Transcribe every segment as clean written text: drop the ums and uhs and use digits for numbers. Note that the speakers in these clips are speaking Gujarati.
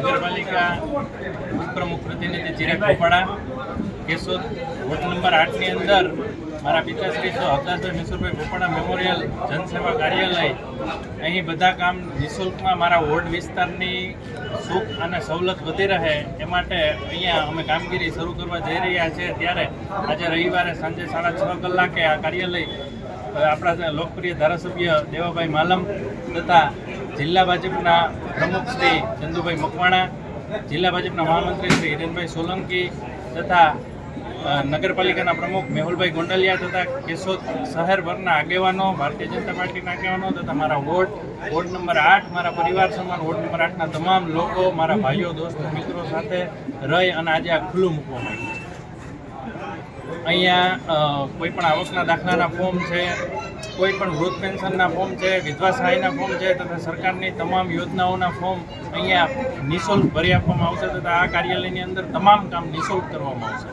નગરપાલિકા પ્રમુખ પ્રતિનિધિ ચિરાગ પોપાડા કેશોદ વોર્ડ નંબર 8 ની અંદર મારા પિતાશ્રી તો હતાશભાઈ મિસુરભાઈ પોપાડા મેમોરિયલ જનસેવા કાર્યાલય અહીં બધા કામ નિઃશુલ્કમાં મારા વોર્ડ વિસ્તારની સુખ અને સવલત વધી રહે એ માટે અહીંયા અમે કામગીરી શરૂ કરવા જઈ રહ્યા છીએ। ત્યારે આજે રવિવારે સાંજે 6:30 કલાકે આ કાર્યાલય આપણા લોકપ્રિય ધારાસભ્ય દેવાભાઈ માલમ તથા જિલ્લા ભાજપના પ્રમુખ શ્રી ચંદુભાઈ મકવાણા, જિલ્લા ભાજપના મહામંત્રી શ્રી હિરેનભાઈ સોલંકી તથા નગરપાલિકાના પ્રમુખ મેહુલભાઈ ગોંડલિયા તથા કેશોદ શહેરભરના આગેવાનો, ભારતીય જનતા પાર્ટીના આગેવાનો તથા મારા વોર્ડ નંબર 8 મારા પરિવાર સમાન વોર્ડ નંબર 8ના તમામ લોકો, મારા ભાઈઓ, દોસ્તો, મિત્રો સાથે રહી અને આજે આ ખુલ્લું મૂકવામાં આવ્યું છે। અહીંયા કોઈ પણ આવકના દાખલાના ફોર્મ છે, કોઈ પણ વૃદ્ધ પેન્શનના ફોર્મ છે, વિધવા સહાયના ફોર્મ છે તથા સરકારની તમામ યોજનાઓના ફોર્મ અહીંયા નિઃશુલ્ક ભરી આપવામાં આવશે તથા આ કાર્યાલયની અંદર તમામ કામ નિઃશુલ્ક કરવામાં આવશે।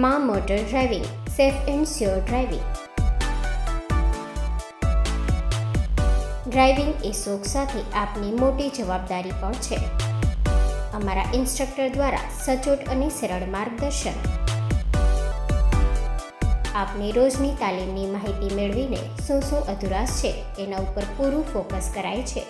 માં motor driving, safe and sure driving. Driving એ શોખ સાથે આપની મોટી જવાબદારી પણ છે। અમારા ઇન્સ્ટ્રક્ટર દ્વારા સચોટ અને સરળ માર્ગદર્શન આપની રોજની તાલીમની માહિતી મેળવીને શું અધુરાશ છે એના ઉપર પૂરું ફોકસ કરાય છે।